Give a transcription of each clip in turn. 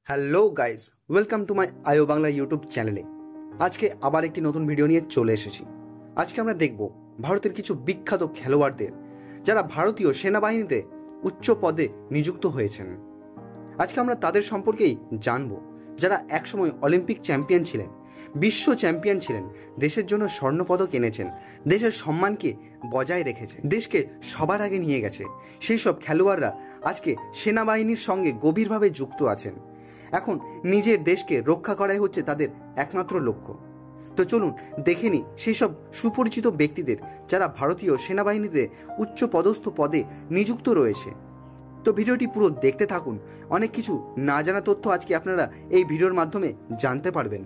Hello guys, welcome to my আয়ো Bangla YouTube চ্যানেলে। আজকে আবার একটি নতুন ভিডিও নিয়ে চলে এসেছি। আজকে আমরা দেখব ভারতের কিছু বিখ্যাত খেলোয়াড়দের যারা ভারতীয় সেনাবাহিনীতে উচ্চ পদে নিযুক্ত হয়েছেন। আজকে আমরা তাদের সম্পর্কেই জানব, যারা একসময় অলিম্পিক চ্যাম্পিয়ন ছিলেন, বিশ্ব চ্যাম্পিয়ন ছিলেন, দেশের জন্য স্বর্ণপদক এনেছেন, দেশের সম্মানকে বজায় রেখেছে, দেশকে সবার আগে নিয়ে গেছে। সেই সব খেলোয়াড়রা আজকে সেনাবাহিনীর সঙ্গে গভীরভাবে যুক্ত আছেন। এখন নিজের দেশকে রক্ষা করাই হচ্ছে তাদের একমাত্র লক্ষ্য। তো চলুন দেখে নিই সেই সব সুপরিচিত ব্যক্তিদের যারা ভারতীয় সেনাবাহিনীতে উচ্চ পদস্থ পদে নিযুক্ত রয়েছে। তো ভিডিওটি পুরো দেখতে থাকুন, অনেক কিছু না জানা তথ্য আজকে আপনারা এই ভিডিওর মাধ্যমে জানতে পারবেন।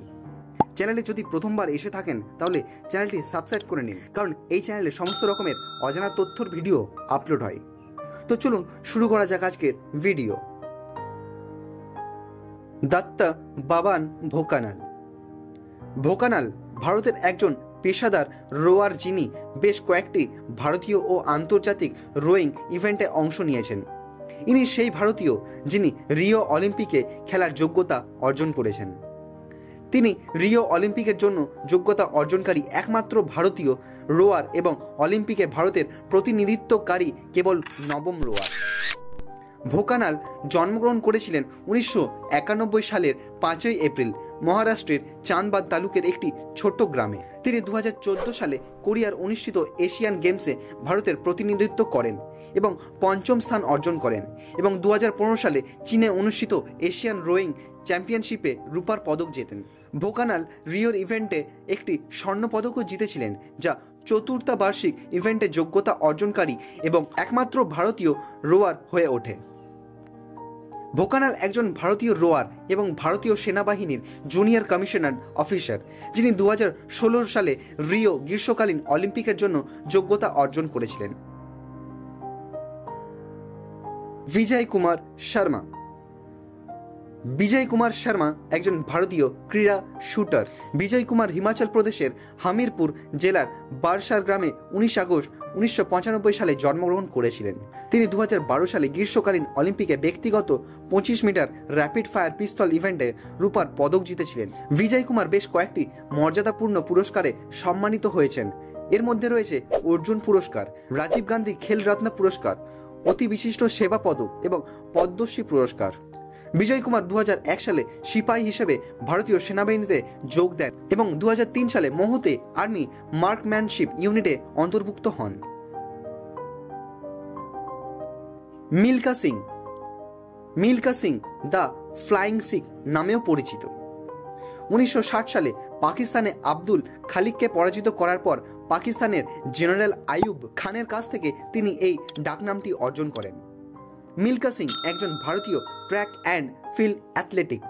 চ্যানেলে যদি প্রথমবার এসে থাকেন তাহলে চ্যানেলটি সাবস্ক্রাইব করে নিন, কারণ এই চ্যানেলে সমস্ত রকমের অজানা তথ্যর ভিডিও আপলোড হয়। তো চলুন শুরু করা যাক আজকের ভিডিও। দত্তা বাবান ভোকানাল। ভোকানাল ভারতের একজন পেশাদার রোয়ার, যিনি বেশ কয়েকটি ভারতীয় ও আন্তর্জাতিক রোয়িং ইভেন্টে অংশ নিয়েছেন। ইনি সেই ভারতীয় যিনি রিও অলিম্পিকে খেলার যোগ্যতা অর্জন করেছেন। তিনি রিও অলিম্পিকের জন্য যোগ্যতা অর্জনকারী একমাত্র ভারতীয় রোয়ার এবং অলিম্পিকে ভারতের প্রতিনিধিত্বকারী কেবল নবম রোয়ার। ভোকানাল জন্মগ্রহণ করেছিলেন 1991 সালের 5ই এপ্রিল মহারাষ্ট্রের চাঁদবাদ তালুকের একটি ছোট্ট গ্রামে। তিনি 2014 সালে কোরিয়ার অনুষ্ঠিত এশিয়ান গেমসে ভারতের প্রতিনিধিত্ব করেন এবং 5ম স্থান অর্জন করেন, এবং 2015 সালে চীনে অনুষ্ঠিত এশিয়ান রোয়িং চ্যাম্পিয়নশিপে রূপার পদক জেতেন। ভোকানাল রিওর ইভেন্টে একটি স্বর্ণপদকও জিতেছিলেন, যা চতুর্থাবার্ষিক ইভেন্টে যোগ্যতা অর্জনকারী এবং একমাত্র ভারতীয় রোয়ার হয়ে ওঠে। ভোকানাল একজন ভারতীয় রোয়ার এবং ভারতীয় সেনাবাহিনীর জুনিয়র কমিশনার অফিসার, যিনি 2016 সালে রিও গ্রীষ্মকালীন অলিম্পিকের জন্য যোগ্যতা অর্জন করেছিলেন। বিজয় কুমার শর্মা। বিজয় কুমার শর্মা একজন ভারতীয় ক্রীড়া শুটার। বিজয় কুমার হিমাচল প্রদেশের হামিরপুর জেলার বারসার গ্রামে 19 আগস্ট 1995 সালে জন্মগ্রহণ করেছিলেন। তিনি 2012 সালে গ্রীষ্মকালীন অলিম্পিকে ব্যক্তিগত 25 মিটার র্যাপিড ফায়ার পিস্তল ইভেন্টে রূপার পদক জিতেছিলেন। বিজয় কুমার বেশ কয়েকটি মর্যাদাপূর্ণ পুরস্কারে সম্মানিত হয়েছেন। এর মধ্যে রয়েছে অর্জুন পুরস্কার, রাজীব গান্ধী খেল রত্ন পুরস্কার, অতি বিশিষ্ট সেবা পদক এবং পদ্মশ্রী পুরস্কার। বিজয় কুমার 2001 সালে সিপাহী হিসেবে ভারতীয় সেনাবাহিনীতে যোগ দেন এবং 2003 সালে মহতে আর্মি মার্কম্যানশিপ ইউনিটে অন্তর্ভুক্ত হন। মিলখা সিং। মিলখা সিং দ্য ফ্লাইং সিখ নামেও পরিচিত। 1960 সালে পাকিস্তানে আব্দুল খালিককে পরাজিত করার পর পাকিস্তানের জেনারেল আইয়ুব খানের কাছ থেকে তিনি এই ডাকনামটি অর্জন করেন। মিলখা সিং একজন ভারতীয় track and field athletic.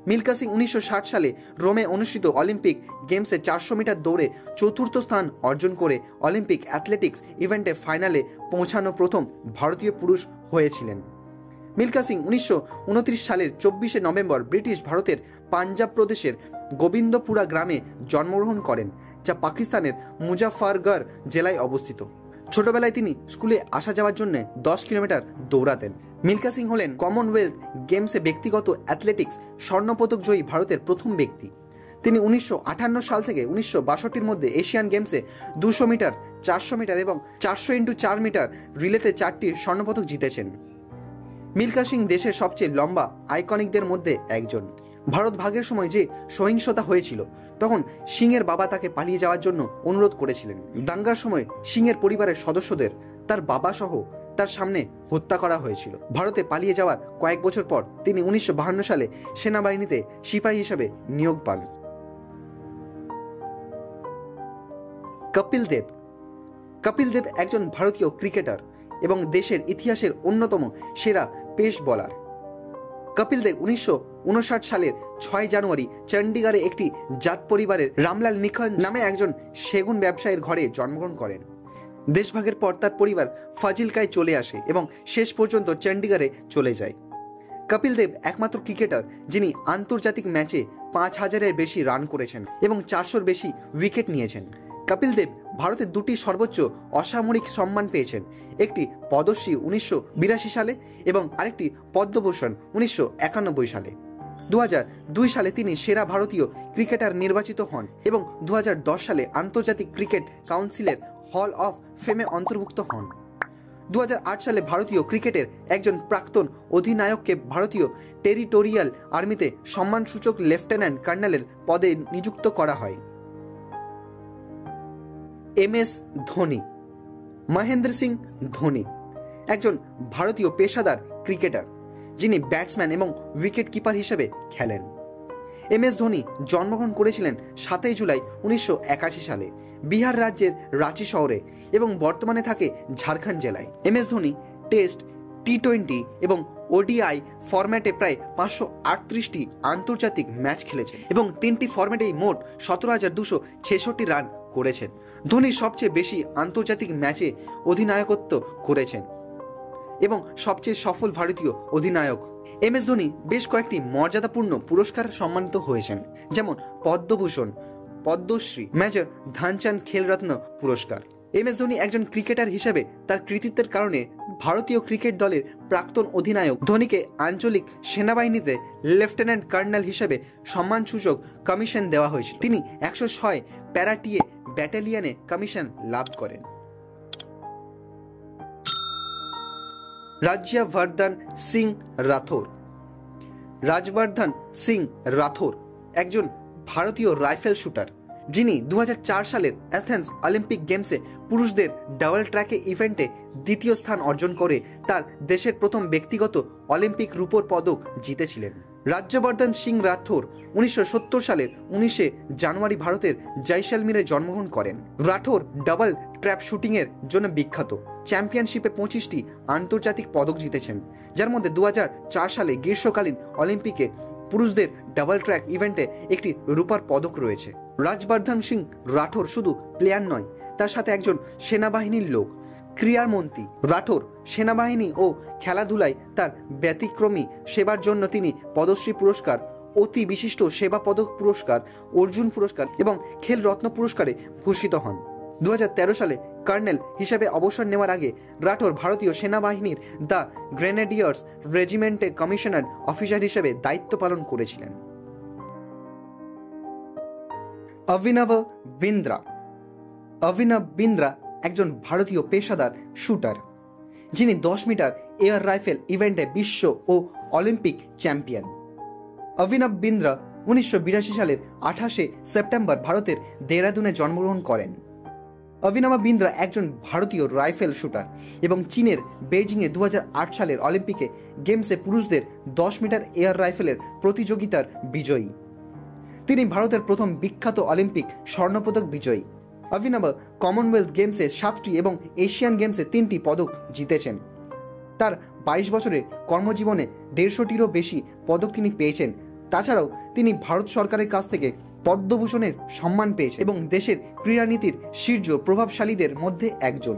Milkha Singh 1960 সালে রোমে অনুষ্ঠিত অলিম্পিক গেমসে 400 মিটার দৌড়ে চতুর্থ স্থান অর্জন করে অলিম্পিক অ্যাথলেটিক্স ইভেন্টে ফাইনালে পৌঁছানো প্রথম ভারতীয় পুরুষ হয়েছিলেন। মিলখা সিং 1929 সালের 24 নভেম্বর ব্রিটিশ ভারতের পাঞ্জাব প্রদেশের গোবিন্দপুরা গ্রামে জন্মগ্রহণ করেন, যা পাকিস্তানের মুজাফফরগড় জেলায় অবস্থিত। ছোটবেলায় তিনি স্কুলে আসা যাওয়ার জন্য 10 কিলোমিটার দৌড়াতেন। মিলখা সিং হলেন কমনওয়েলথ গেমসে ব্যক্তিগত অ্যাথলেটিক্স স্বর্ণপদক জয়ী ভারতের প্রথম ব্যক্তি। তিনি 1958 সাল থেকে 1962 মধ্যে এশিয়ান গেমসে 200 মিটার, 400 মিটার এবং 400x4 মিটার রিলেতে 4টি স্বর্ণপদক জিতেছেন। মিলখা সিং দেশের সবচেয়ে লম্বা আইকনিকদের মধ্যে একজন। ভারত ভাগের সময় যে সহিংসতা হয়েছিল, তখন সিংয়ের বাবা তাকে পালিয়ে যাওয়ার জন্য অনুরোধ করেছিলেন। দাঙ্গার সময় সিংয়ের পরিবারের সদস্যদের তার বাবা সহ তার সামনে হত্যা করা হয়েছিল। ভারতে পালিয়ে যাওয়ার কয়েক বছর পর তিনি 1952 সালে সেনাবাহিনীতে সিপাহী হিসেবে নিয়োগ পান। কপিল দেব। কপিল দেব একজন ভারতীয় ক্রিকেটার এবং দেশের ইতিহাসের অন্যতম সেরা পেস বোলার। কপিল দেব 1959 সালের 6 জানুয়ারি চণ্ডীগড়ে একটি জাত পরিবারের রামলাল নিখঞ্জ নামে একজন সেগুন ব্যবসায়ীর ঘরে জন্মগ্রহণ করেন। দেশভাগের পর তার পরিবার ফাজিলকায় চলে আসে এবং শেষ পর্যন্ত চণ্ডীগড়ে চলে যায়। কপিল দেব একমাত্র ক্রিকেটার যিনি আন্তর্জাতিক ম্যাচে 5000-এর বেশি রান করেছেন এবং 400-র বেশি উইকেট নিয়েছেন। কপিল দেব ভারতের 2টি সর্বোচ্চ অসামরিক সম্মান পেয়েছেন, একটি পদ্মশ্রী 1982 সালে এবং আরেকটি পদ্মভূষণ 1991 সালে। 2002 সালে তিনি সেরা ভারতীয় ক্রিকেটার নির্বাচিত হন এবং 2010 সালে আন্তর্জাতিক ক্রিকেট কাউন্সিলের হল অফ ফেমে অন্তর্ভুক্ত হন। 2008 সালে ভারতীয় ক্রিকেটের একজন প্রাক্তন অধিনায়ককে ভারতীয় টেরিটোরিয়াল আর্মিতে সম্মানসূচক লেফটেন্যান্ট কর্নেলের পদে নিযুক্ত করা হয়। MS ধোনি, মহেন্দ্র সিং ধোনি একজন ভারতীয় পেশাদার ক্রিকেটার যিনি ব্যাটসম্যান এবং উইকেট কিপার হিসেবে খেলেন। MS ধোনি জন্মগ্রহণ করেছিলেন 7 জুলাই 1981 সালে বিহার রাজ্যের রাঁচি শহরে এবং বর্তমানে থাকে ঝাড়খণ্ড জেলায়। MS ধোনি টেস্ট, T20 এবং ODI ফরম্যাটে প্রায় 538টি আন্তর্জাতিক ম্যাচ খেলেছেন এবং 3টি ফরম্যাটেই মোট 17,266 রান করেছেন। ধোনি সবচেয়ে বেশি আন্তর্জাতিক ম্যাচে অধিনায়কত্ব করেছেন এবং সবচেয়ে সফল ভারতীয় অধিনায়ক। MS ধোনি বেশ কয়েকটি মর্যাদাপূর্ণ পুরস্কার সম্মানিত হয়েছেন, যেমন পদ্মভূষণ, পদ্মশ্রী, মেজর ধ্যানচাঁদ খেলরত্ন পুরস্কার। MS ধোনি একজন ক্রিকেটার হিসেবে তার কৃতিত্বের কারণে ভারতীয় ক্রিকেট দলের প্রাক্তন অধিনায়ক ধোনিকে আঞ্চলিক সেনাবাহিনীতে লেফটেন্যান্ট কর্নেল হিসেবে সম্মানসূচক কমিশন দেওয়া হয়েছিল। তিনি 106 প্যারাটিয়ে ব্যাটালিয়নে কমিশন লাভ করেন। রাজ্যবর্ধন সিং রাথোর, রাজবর্ধন সিং রাথোর একজন ভারতীয় রাইফেল শুটার যিনি 2004 সালের অ্যাথেন্স অলিম্পিক গেমসে পুরুষদের ডাবল ট্র্যাকে ইভেন্টে দ্বিতীয় স্থান অর্জন করে তার দেশের প্রথম ব্যক্তিগত অলিম্পিক রূপোর পদক জিতেছিলেন। রাজ্যবর্ধন সিং রাথোর 1970 সালের 19 জানুয়ারি ভারতের জয়সলমীরে জন্মগ্রহণ করেন। রাঠোর ডাবল ট্র্যাপ শুটিংয়ের জন্য বিখ্যাত। চ্যাম্পিয়নশিপে 25টি আন্তর্জাতিক পদক জিতেছেন, যার মধ্যে 2004 সালে গ্রীষ্মকালীন অলিম্পিকে পুরুষদের ডাবল ট্র্যাক ইভেন্টে একটি রূপার পদক রয়েছে। রাজবর্ধন সিং রাঠোর শুধু প্লেয়ার নয়, তার সাথে একজন সেনাবাহিনীর লোক, ক্রীড়ামন্ত্রী। রাঠোর সেনাবাহিনী ও খেলাধুলায় তার ব্যতিক্রমী সেবার জন্য তিনি পদ্মশ্রী পুরস্কার, অতি বিশিষ্ট সেবা পদক পুরস্কার, অর্জুন পুরস্কার এবং খেল রত্ন পুরস্কারে ভূষিত হন। 2013 সালে কর্নেল হিসেবে অবসর নেওয়ার আগে রাঠোর ভারতীয় সেনাবাহিনীর দ্য গ্রেনেডিয়ার্স রেজিমেন্টে কমিশনার অফিসার হিসেবে দায়িত্ব পালন করেছিলেন। অভিনব বিন্দ্রা, অভিনব বিন্দ্রা একজন ভারতীয় পেশাদার শুটার যিনি 10 মিটার এয়ার রাইফেল ইভেন্টে বিশ্ব ও অলিম্পিক চ্যাম্পিয়ন। অভিনব বিন্দ্রা 1982 সালের 28 সেপ্টেম্বর ভারতের দেহরাদুনে জন্মগ্রহণ করেন। অভিনব বিন্দ্রা একজন ভারতীয় রাইফেল শুটার এবং চীনের বেইজিংয়ে 2008 সালের অলিম্পিকে গেমসে পুরুষদের 10 মিটার এয়ার রাইফেলের প্রতিযোগিতার বিজয়ী। তিনি ভারতের প্রথম বিখ্যাত অলিম্পিক স্বর্ণপদক বিজয়ী। অভিনব কমনওয়েলথ গেমসে 7টি এবং এশিয়ান গেমসে 3টি পদক জিতেছেন। তার 22 বছরের কর্মজীবনে 150টিরও বেশি পদক তিনি পেয়েছেন। তাছাড়াও তিনি ভারত সরকারের কাছ থেকে পদ্মভূষণের সম্মান পেয়েছেন এবং দেশের ক্রীড়ানীতির শীর্ষ প্রভাবশালীদের মধ্যে একজন।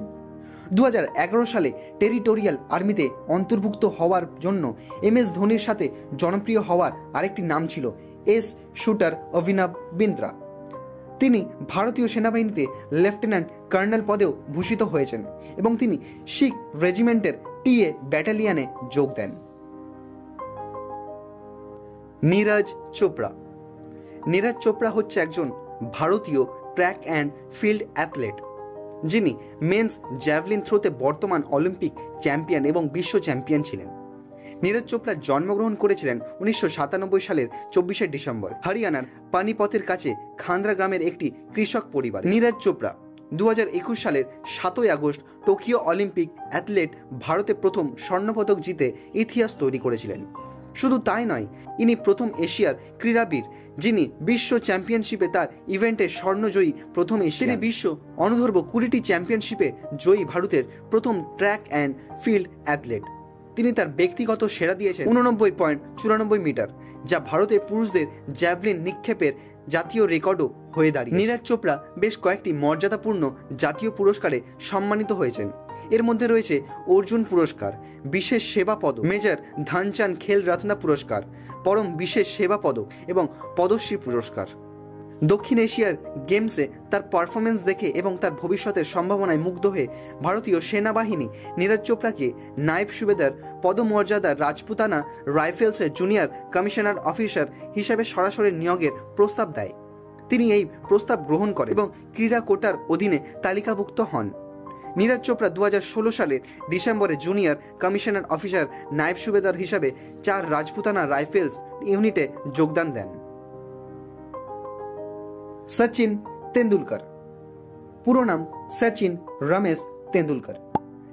2011 সালে টেরিটোরিয়াল আর্মিতে অন্তর্ভুক্ত হওয়ার জন্য MS ধোনির সাথে জনপ্রিয় হওয়ার আরেকটি নাম ছিল এস শুটার অভিনব বিন্দ্রা। তিনি ভারতীয় সেনাবাহিনীতে লেফটেন্যান্ট কর্নেল পদেও ভূষিত হয়েছেন এবং তিনি শিখ রেজিমেন্টের টিএ ব্যাটালিয়নে যোগ দেন। নীরজ চোপড়া, নীরজ চোপড়া হচ্ছে একজন ভারতীয় ট্র্যাক অ্যান্ড ফিল্ড অ্যাথলেট যিনি মেন্স জ্যাভলিন থ্রোতে বর্তমান অলিম্পিক চ্যাম্পিয়ন এবং বিশ্ব চ্যাম্পিয়ন ছিলেন। নীরজ চোপড়া জন্মগ্রহণ করেছিলেন 1997 সালের 24শে ডিসেম্বর হরিয়ানার পানিপথের কাছে খান্দ্রা গ্রামের একটি কৃষক পরিবার। নীরজ চোপড়া 2021 সালের 7 আগস্ট টোকিও অলিম্পিক অ্যাথলেট ভারতে প্রথম স্বর্ণপদক জিতে ইতিহাস তৈরি করেছিলেন। শুধু তাই নয়, ইনি প্রথম এশিয়ার ক্রীড়াবিদ যিনি বিশ্ব চ্যাম্পিয়নশিপে তার ইভেন্টে স্বর্ণজয়ী প্রথম এশিয়ান। তিনি বিশ্ব অনূর্ধ্ব 20টি চ্যাম্পিয়নশিপে জয়ী ভারতের প্রথম ট্র্যাক অ্যান্ড ফিল্ড অ্যাথলেট। তিনি তার ব্যক্তিগত সেরা দিয়েছেন 89.94 মিটার, যা ভারতের পুরুষদের জ্যাভলিন নিক্ষেপের জাতীয় রেকর্ডও হয়ে দাঁড়িয়েছে। নীরজ চোপড়া বেশ কয়েকটি মর্যাদাপূর্ণ জাতীয় পুরস্কারে সম্মানিত হয়েছেন। এর মধ্যে রয়েছে অর্জুন পুরস্কার, বিশেষ সেবা পদক, মেজর ধ্যানচাঁদ খেল রত্ন পুরস্কার, পরম বিশেষ সেবা পদক এবং পদ্মশ্রী পুরস্কার। দক্ষিণ এশিয়ার গেমসে তার পারফরমেন্স দেখে এবং তার ভবিষ্যতের সম্ভাবনায় মুগ্ধ হয়ে ভারতীয় সেনাবাহিনী নীরজ চোপড়াকে নায়েব সুবেদার পদমর্যাদার রাজপুতানা রাইফেলসের জুনিয়র কমিশনার অফিসার হিসাবে সরাসরি নিয়োগের প্রস্তাব দেয়। তিনি এই প্রস্তাব গ্রহণ করেন এবং ক্রীড়া কোটার অধীনে তালিকাভুক্ত হন। নীরজ চোপড়া 2016 সালের ডিসেম্বরে জুনিয়র কমিশনার অফিসার নায়েব সুবেদার হিসাবে 4 রাজপুতানা রাইফেলস ইউনিটে যোগদান দেন। সচিন তেন্ডুলকর, পুরো নাম সচিন রমেশ তেন্ডুলকর,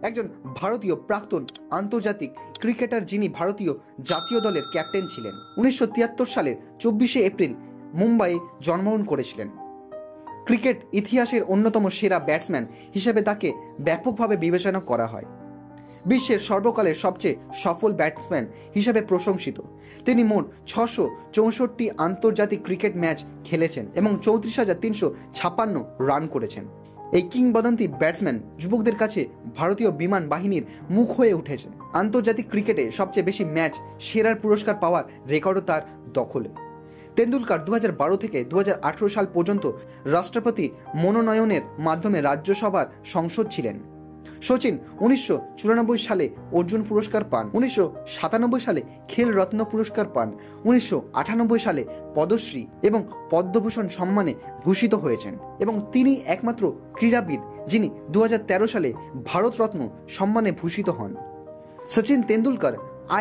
একজন ভারতীয় প্রাক্তন আন্তর্জাতিক ক্রিকেটার যিনি ভারতীয় জাতীয় দলের ক্যাপ্টেন ছিলেন। 1973 সালের 24শে এপ্রিল মুম্বাইয়ে জন্মগ্রহণ করেছিলেন। ক্রিকেট ইতিহাসের অন্যতম সেরা ব্যাটসম্যান হিসেবে তাকে ব্যাপকভাবে বিবেচনা করা হয়। বিশ্বের সর্বকালের সবচেয়ে সফল ব্যাটসম্যান হিসেবে প্রশংসিত। তিনি মোট 664 আন্তর্জাতিক ক্রিকেট ম্যাচ খেলেছেন এবং 34,356 রান করেছেন। এই কিংবদন্তি ব্যাটসম্যান যুবকদের কাছে ভারতীয় বিমান বাহিনীর মুখ হয়ে উঠেছে। আন্তর্জাতিক ক্রিকেটে সবচেয়ে বেশি ম্যাচ সেরার পুরস্কার পাওয়ার রেকর্ডও তার দখলে। তেন্ডুলকর 2012 থেকে 2018 সাল পর্যন্ত রাষ্ট্রপতি মনোনয়নের মাধ্যমে রাজ্যসভার সংসদ ছিলেন। সচিন 1994 সালে অর্জুন পুরস্কার পান, 1997 সালে খেল রত্ন পুরস্কার পান, 1998 সালে পদ্মশ্রী এবং পদ্মভূষণ সম্মানে ভূষিত হয়েছেন এবং তিনি একমাত্র ক্রীড়াবিদ যিনি 2013 সালে ভারতরত্ন সম্মানে ভূষিত হন। সচিন তেন্ডুলকর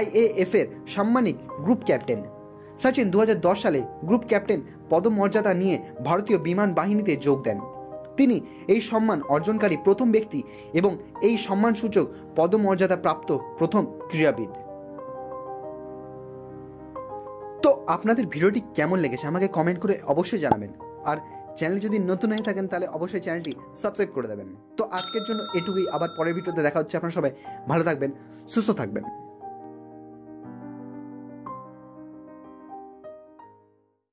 IAF এর সাম্মানিক গ্রুপ ক্যাপ্টেন। সচিন 2010 সালে গ্রুপ ক্যাপ্টেন পদমর্যাদা নিয়ে ভারতীয় বিমান বাহিনীতে যোগ দেন। তিনি এই সম্মান অর্জনকারী প্রথম ব্যক্তি এবং এই সম্মানসূচক পদমর্যাদা প্রাপ্ত প্রথম ক্রীড়াবিদ। তো আপনাদের ভিডিওটি কেমন লেগেছে আমাকে কমেন্ট করে অবশ্যই জানাবেন, আর চ্যানেল যদি নতুন হয়ে থাকেন তাহলে অবশ্যই চ্যানেলটি সাবস্ক্রাইব করে দেবেন। তো আজকের জন্য এটুকুই, আবার পরের ভিডিওতে দেখা হচ্ছে। আপনারা সবাই ভালো থাকবেন, সুস্থ থাকবেন।